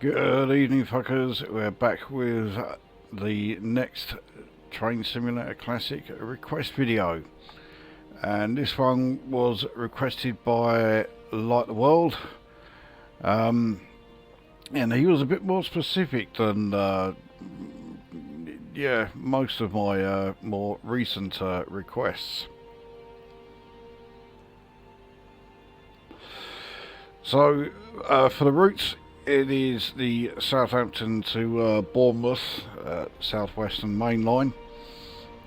Good evening, fuckers. We're back with the next Train Simulator Classic request video, and this one was requested by Lightheworld, and he was a bit more specific than most of my more recent requests. So for the routes, it is the Southampton to Bournemouth, southwestern main line,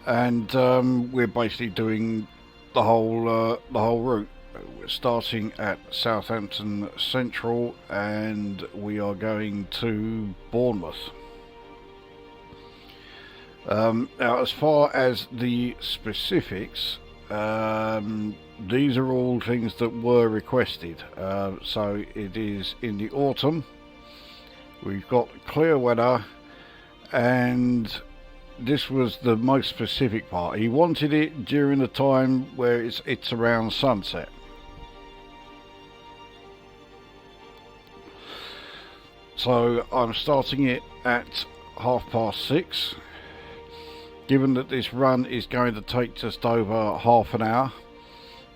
and we're basically doing the whole route. We're starting at Southampton Central, and we are going to Bournemouth. Now, as far as the specifics, these are all things that were requested. So it is in the autumn. We've got clear weather, and this was the most specific part. He wanted it during the time where it's around sunset. So I'm starting it at 6:30. Given that this run is going to take just over half an hour,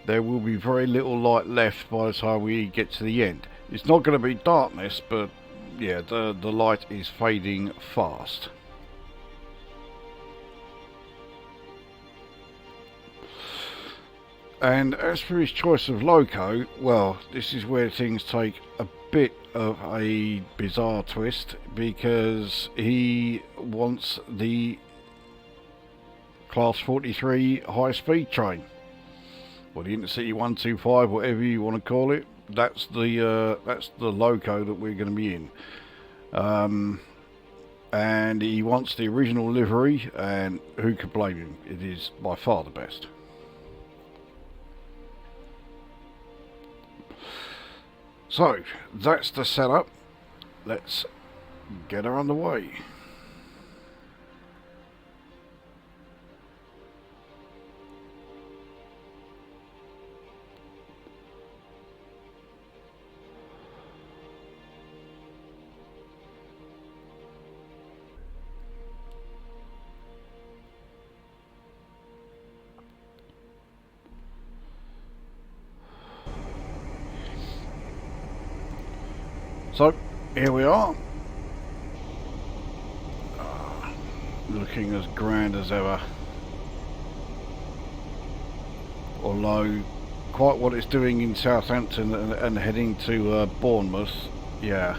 there will be very little light left by the time we get to the end. It's not going to be darkness, but yeah, the light is fading fast. And as for his choice of loco, well, this is where things take a bit of a bizarre twist, because he wants the Class 43 high-speed train, or the InterCity 125, whatever you want to call it. That's the loco that we're going to be in, and he wants the original livery, and who could blame him? It is by far the best. So that's the setup. Let's get her underway. So here we are, looking as grand as ever, although quite what it's doing in Southampton and heading to Bournemouth. Yeah,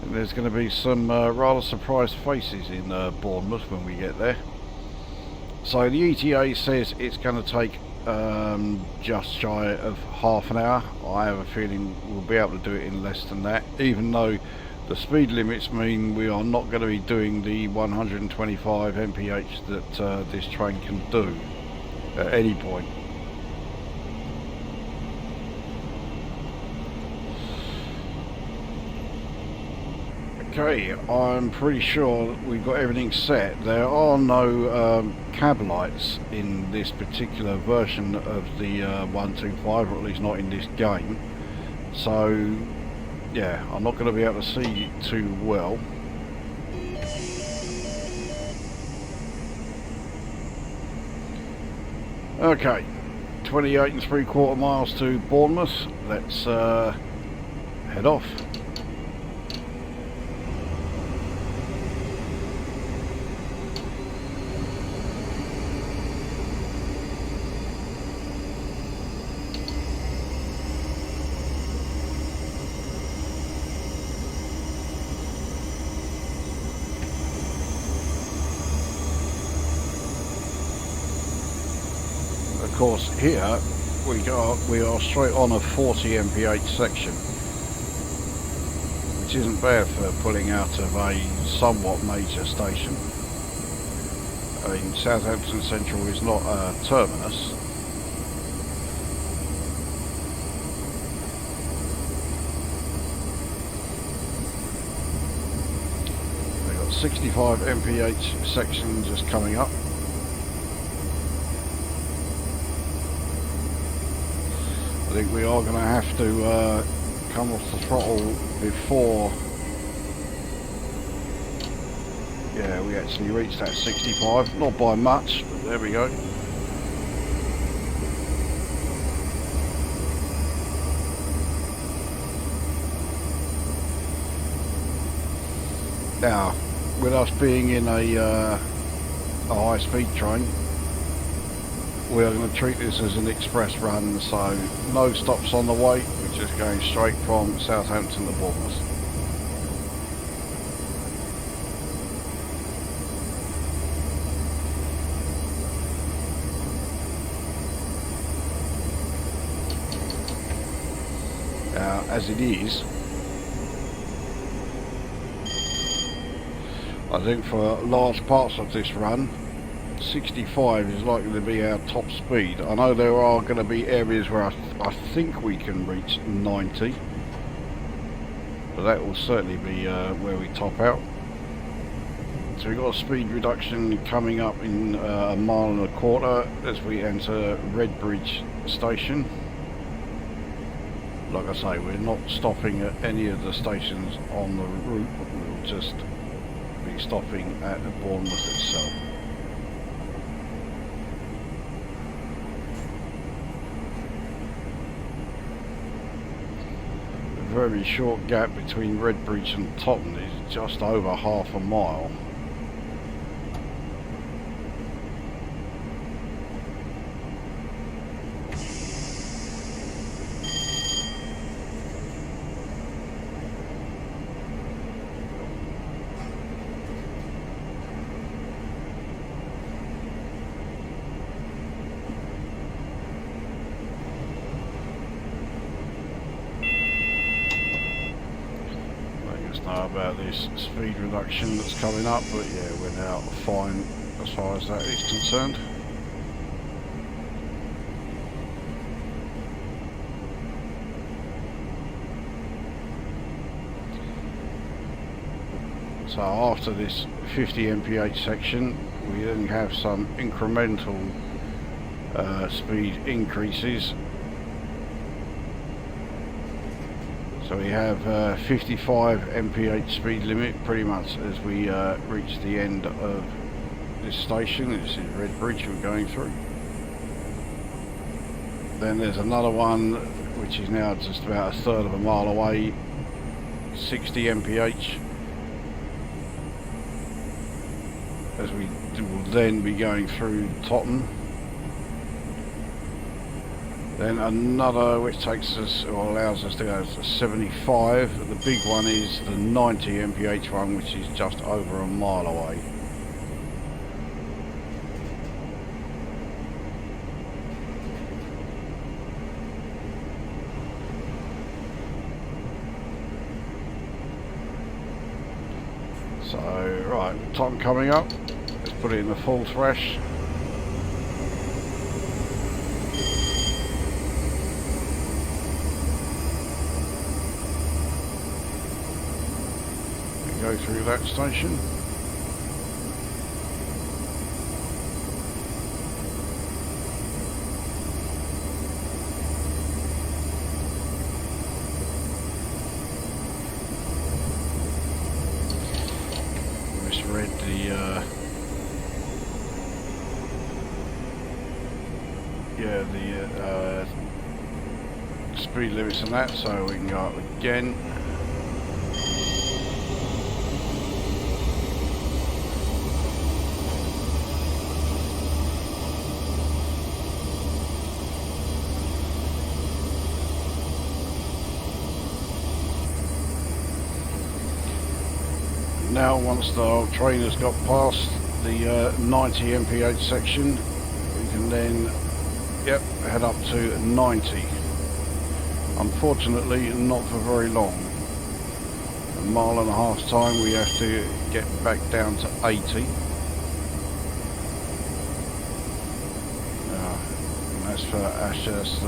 there's going to be some rather surprised faces in Bournemouth when we get there. So the ETA says it's going to take just shy of half an hour. I have a feeling we'll be able to do it in less than that, even though the speed limits mean we are not going to be doing the 125 mph that this train can do at any point. Okay, I'm pretty sure that we've got everything set. There are no cab lights in this particular version of the 125, or at least not in this game. So, yeah, I'm not going to be able to see too well. Okay, 28 3/4 miles to Bournemouth. Let's head off. Of course, here we are straight on a 40 mph section, which isn't bad for pulling out of a somewhat major station. I mean, Southampton Central is not a terminus. We've got 65 mph section just coming up. I think we are going to have to come off the throttle before Yeah, we actually reached that 65, not by much, but there we go. Now, with us being in a high-speed train, we are going to treat this as an express run, so no stops on the way. We're just going straight from Southampton to Bournemouth. Now, as it is, I think for large parts of this run, 65 is likely to be our top speed. I know there are going to be areas where I think we can reach 90, but that will certainly be where we top out. So we've got a speed reduction coming up in a mile and a quarter as we enter Redbridge station. Like I say, we're not stopping at any of the stations on the route, we'll just be stopping at Bournemouth itself. A very short gap between Redbridge and Totton is just over half a mile. About this speed reduction that's coming up, but yeah, we're now fine as far as that is concerned. So after this 50 mph section, we then have some incremental speed increases. So we have 55 mph speed limit pretty much as we reach the end of this station. This is Redbridge we're going through. Then there's another one which is now just about a third of a mile away, 60 mph, as we will then be going through Totton. Then another which takes us, or allows us to go to 75. The big one is the 90 mph one, which is just over a mile away. So, right, Totton coming up. Let's put it in the full thresh. Go through that station. Misread the speed limits and that, so we can go up again. Now once the old train has got past the 90 mph section, we can then head up to 90. Unfortunately not for very long. A mile and a half time we have to get back down to 80. And that's for HST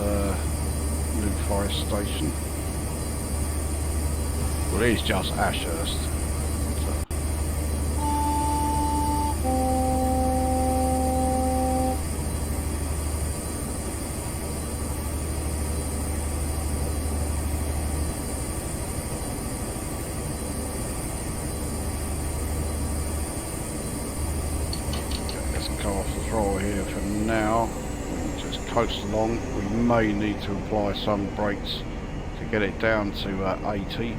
New Forest Station. Well, it is just HST. here for now. We can just coast along. We may need to apply some brakes to get it down to 80.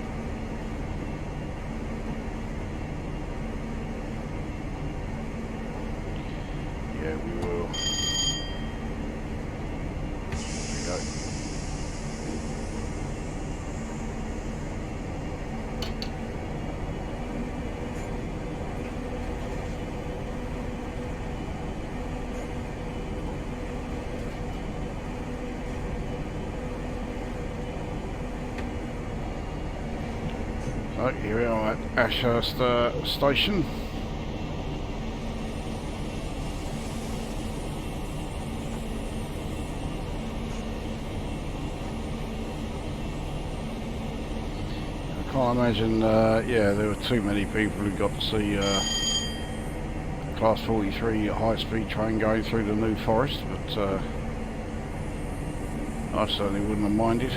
Yeah, we will. There we go. So here we are at HST station. I can't imagine, yeah, there were too many people who got to see Class 43 high-speed train going through the New Forest, but I certainly wouldn't have minded.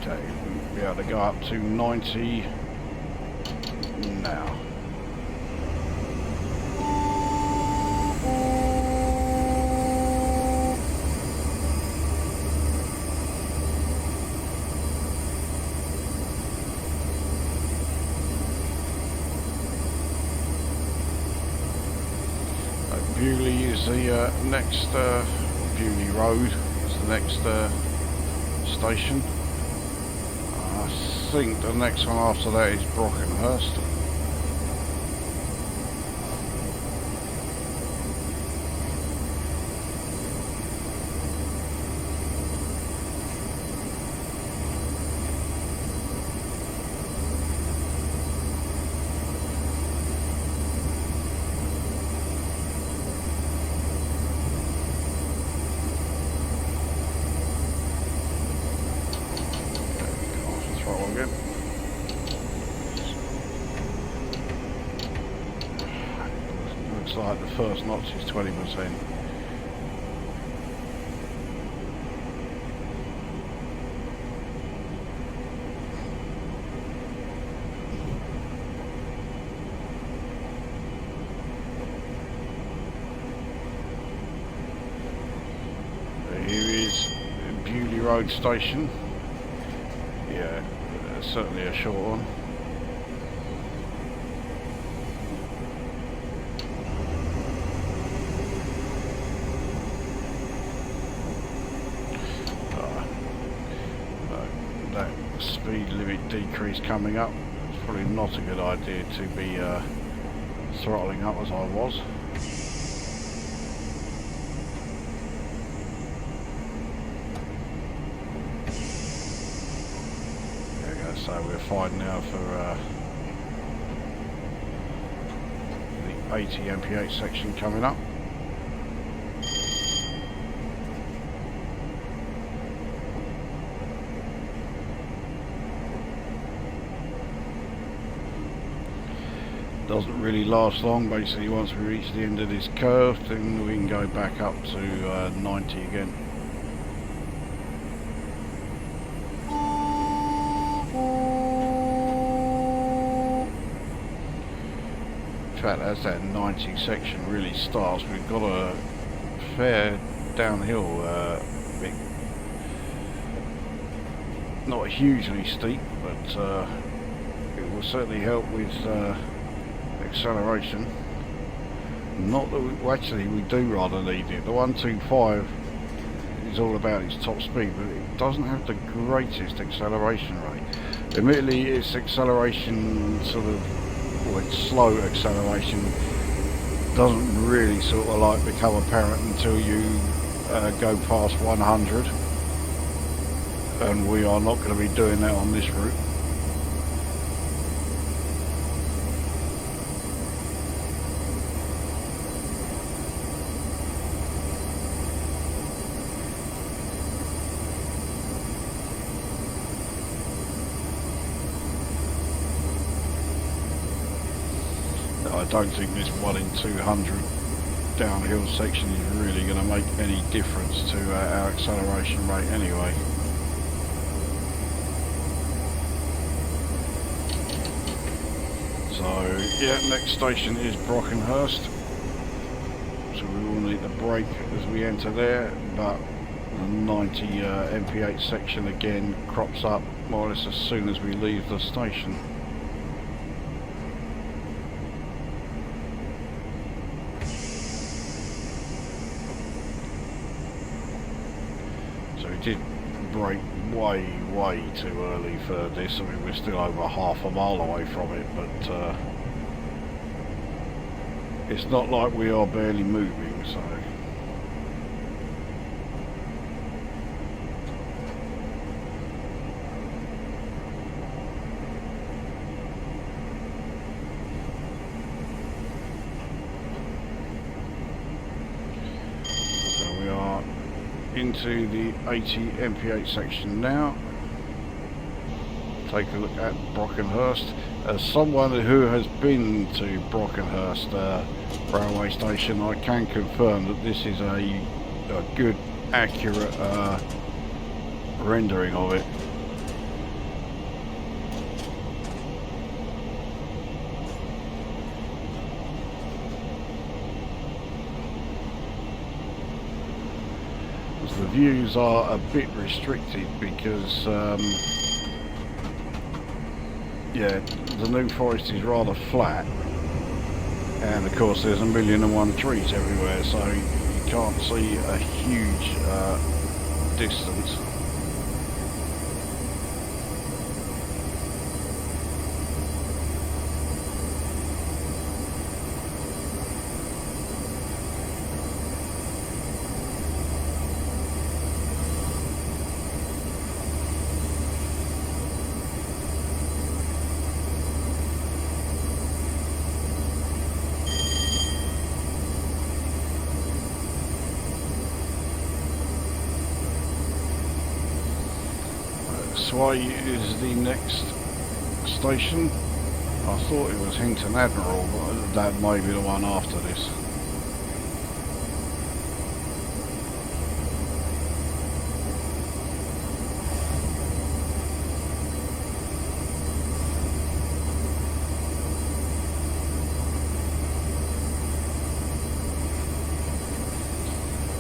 Okay, we'll be able to go up to 90 now. Bewley is the next, Bewley Road is the next station. I think the next one after that is Brockenhurst. Looks like the first notch is 20%. Here is Bewley Road Station. Yeah, certainly a short one. That speed limit decrease coming up. It's probably not a good idea to be throttling up as I was. So we're fine now for the 80 mph section coming up. Doesn't really last long. Basically, once we reach the end of this curve, then we can go back up to 90 again. In fact, as that 90 section really starts, we've got a fair downhill bit. Not hugely steep, but it will certainly help with acceleration. Not that we do rather need it. The 125 is all about its top speed, but it doesn't have the greatest acceleration rate. Admittedly, its acceleration sort of, or its slow acceleration doesn't really sort of like become apparent until you go past 100, and we are not going to be doing that on this route. I don't think this 1 in 200 downhill section is really going to make any difference to our acceleration rate anyway. So So yeah, next station is Brockenhurst. So we will need to brake as we enter there, but the 90 MP8 section again crops up more or less as soon as we leave the station. So we did brake way too early for this. I mean, we're still over half a mile away from it, but it's not like we are barely moving, so. So we are into the 80 MP8 section now. Take a look at Brockenhurst. As someone who has been to Brockenhurst railway station, I can confirm that this is a good, accurate rendering of it. The views are a bit restricted because yeah, the New Forest is rather flat, and of course there's 1,000,001 trees everywhere, so you can't see a huge distance. Sway is the next station. I thought it was Hinton Admiral, but that may be the one after this.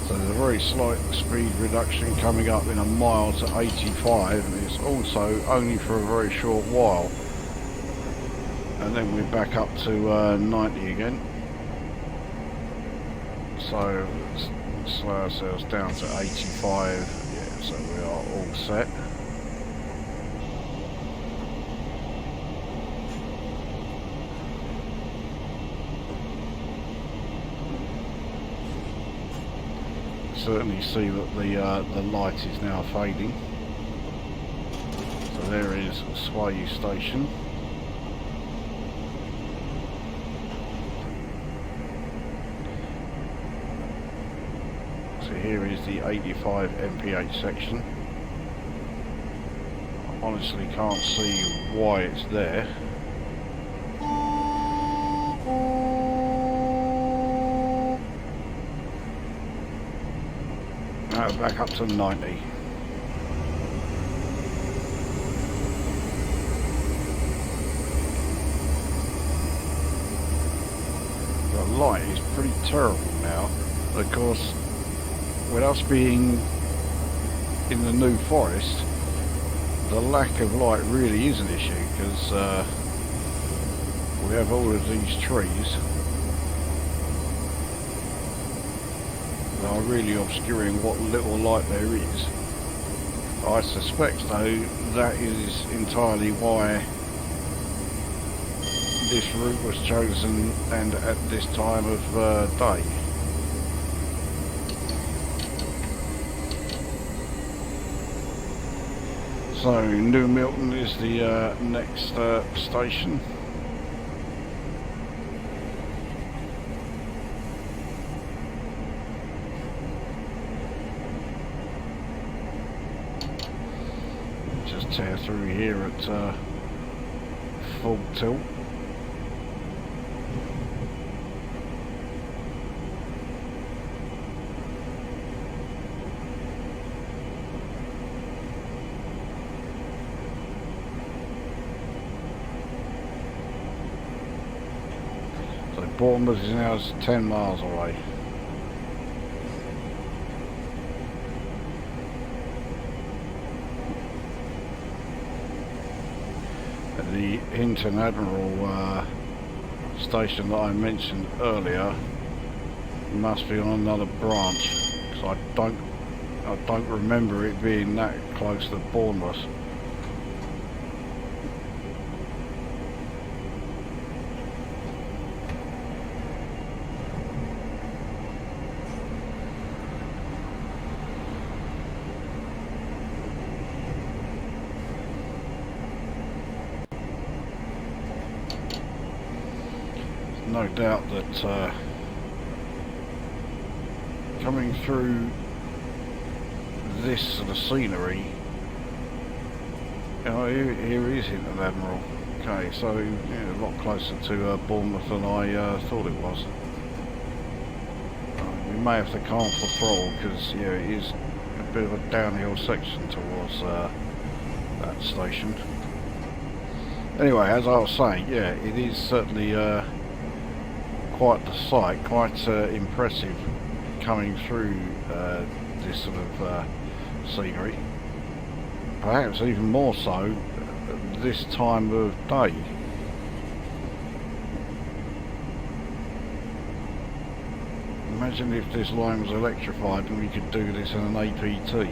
So there's a very slight speed reduction coming up in a mile to 85, and it's also only for a very short while. And then we're back up to 90 again. So let's slow ourselves down to 85. Yeah, so we are all set. Certainly see that the light is now fading. So there is Sway Station. So here is the 85 MP8 section. I honestly can't see why it's there. Back up to 90. The light is pretty terrible now. Of course, with us being in the New Forest, the lack of light really is an issue, because we have all of these trees are really obscuring what little light there is. I suspect though that is entirely why this route was chosen and at this time of day. So New Milton is the next station. Tear through here at full tilt. Bournemouth is now 10 miles away. The InterCity station that I mentioned earlier must be on another branch, because I don't remember it being that close to Bournemouth. No doubt that coming through this sort of scenery, here is Hinton Admiral. Okay, so yeah, a lot closer to Bournemouth than I thought it was. We may have to calm the throttle because yeah, it is a bit of a downhill section towards that station. Anyway, as I was saying, yeah, it is certainly quite the sight, quite impressive coming through this sort of scenery. Perhaps even more so this time of day. Imagine if this line was electrified and we could do this in an APT.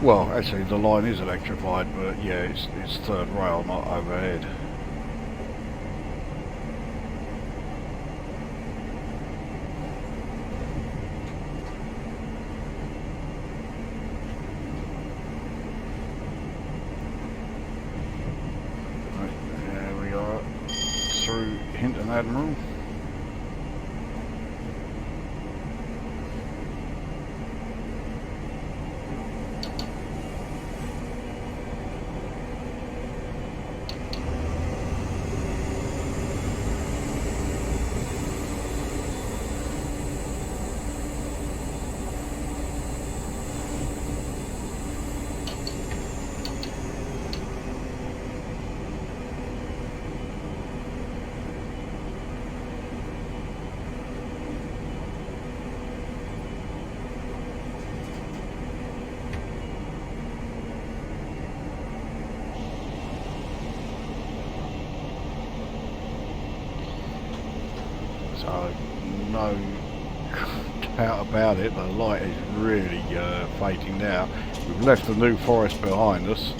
Well, actually the line is electrified, but yeah, it's third rail, not overhead. Hinton Admiral. So, no doubt about it, the light is really fading now. We've left the New Forest behind us.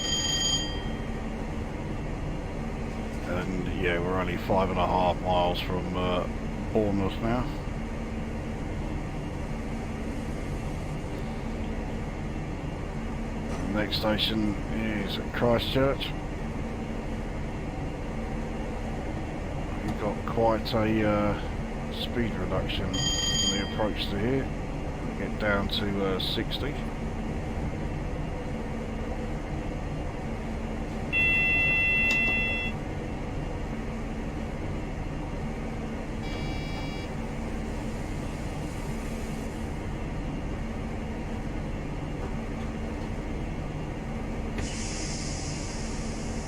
And yeah, we're only 5.5 miles from Bournemouth now. The next station is Christchurch. We've got quite a speed reduction on the approach to here. Get down to 60.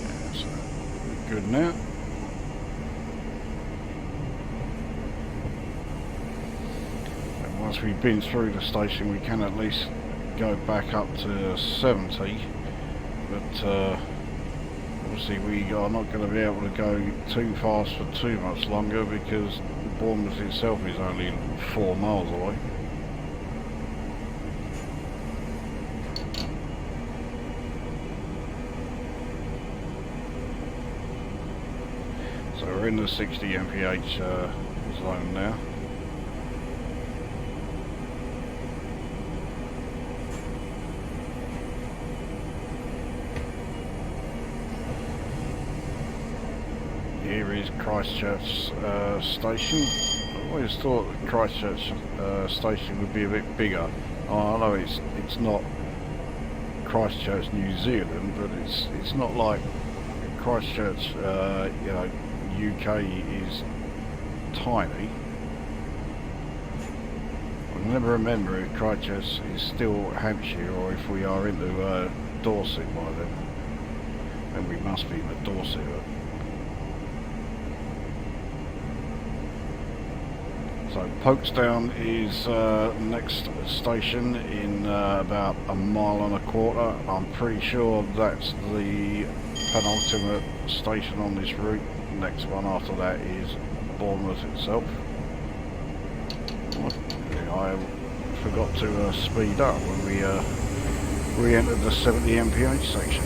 Yeah, so good now. Once we've been through the station, we can at least go back up to 70, but obviously we are not going to be able to go too fast for too much longer because Bournemouth itself is only 4 miles away. So we're in the 60 mph zone now. Here is Christchurch station. I always thought that Christchurch station would be a bit bigger. I know it's not Christchurch, New Zealand, but it's not like Christchurch, you know, UK is tiny. I can never remember if Christchurch is still Hampshire or if we are into Dorset by then. And we must be in the Dorset. So Folkestone is next station in about a mile and a quarter. I'm pretty sure that's the penultimate station on this route. Next one after that is Bournemouth itself. I forgot to speed up when we re-entered the 70 mph section.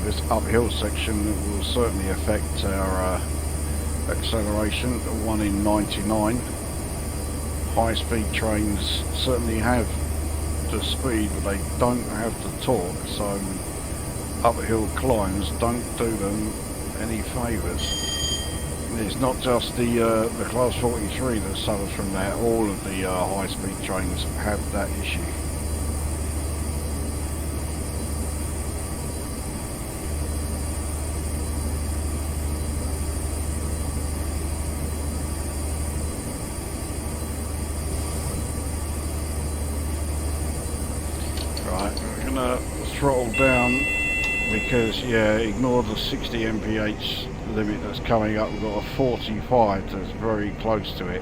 This uphill section will certainly affect our acceleration, 1 in 99. High-speed trains certainly have the speed, but they don't have the torque, so uphill climbs don't do them any favours. It's not just the Class 43 that suffers from that, all of the high-speed trains have that issue. Throttle down because, yeah, ignore the 60 mph limit that's coming up. We've got a 45 that's very close to it,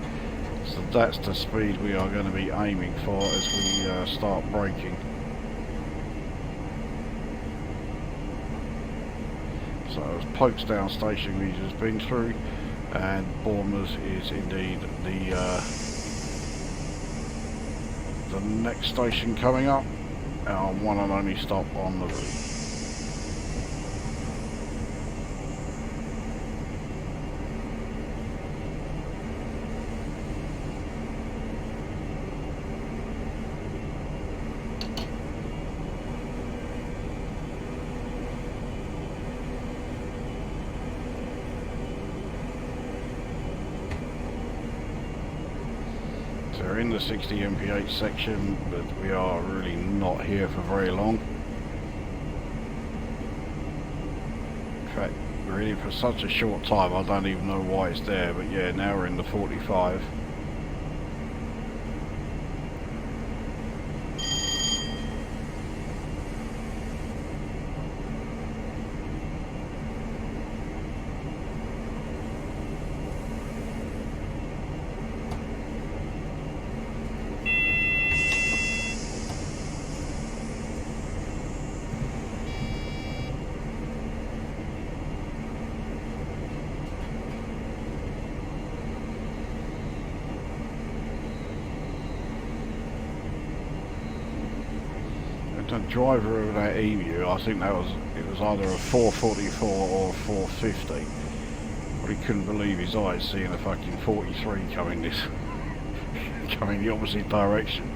so that's the speed we are going to be aiming for as we start braking. So it's Folkestone station we've just been through, and Bournemouth is indeed the next station coming up. Our one and only stop on the route. So we're in the 60 mph section, but we are really not here for very long. In fact, we're in for such a short time, I don't even know why it's there, but yeah, now we're in the 45. The driver of that Emu, I think it was either a 444 or a 450. But he couldn't believe his eyes seeing a fucking 43 coming the opposite direction.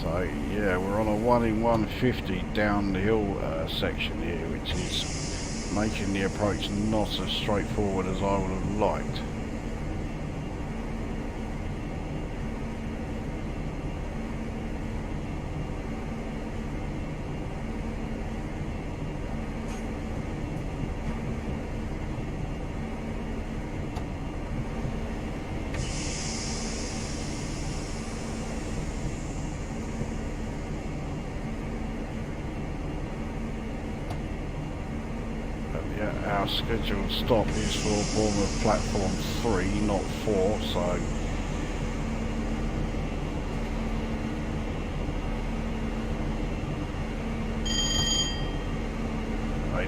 So yeah, we're on a 1 in 150 down the hill section here, which is making the approach not as straightforward as I would have liked. Our scheduled stop is for Bournemouth platform 3, not 4, so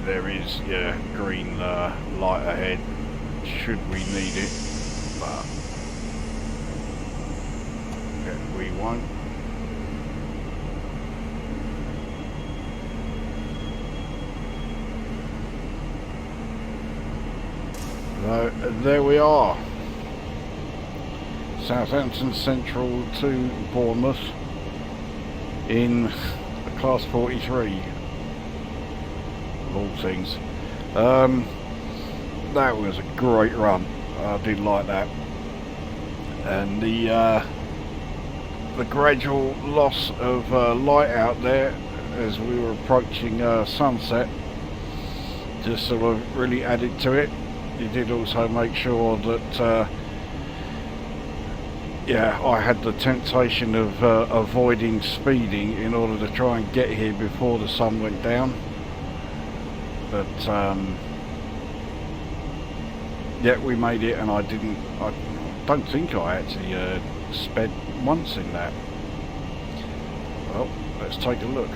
there is, yeah, green light ahead should we need it, but yeah, we won't. There we are, Southampton Central to Bournemouth in the Class 43 of all things. That was a great run, I did like that, and the gradual loss of light out there as we were approaching sunset, just sort of really added to it. You did also make sure that yeah, I had the temptation of avoiding speeding in order to try and get here before the sun went down. But yeah, we made it, and I don't think I actually sped once in that. Well, let's take a look.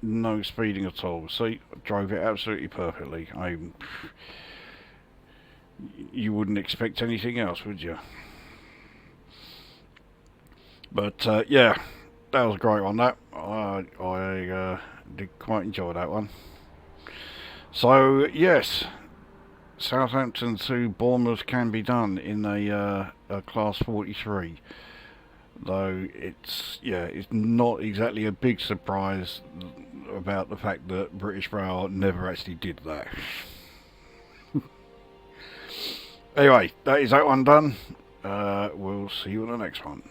No speeding at all. See, I drove it absolutely perfectly. You wouldn't expect anything else, would you? But yeah, that was a great one. That I did quite enjoy that one. So yes, Southampton to Bournemouth can be done in a Class 43. Though it's not exactly a big surprise about the fact that British Rail never actually did that. Anyway, that is that one done. We'll see you on the next one.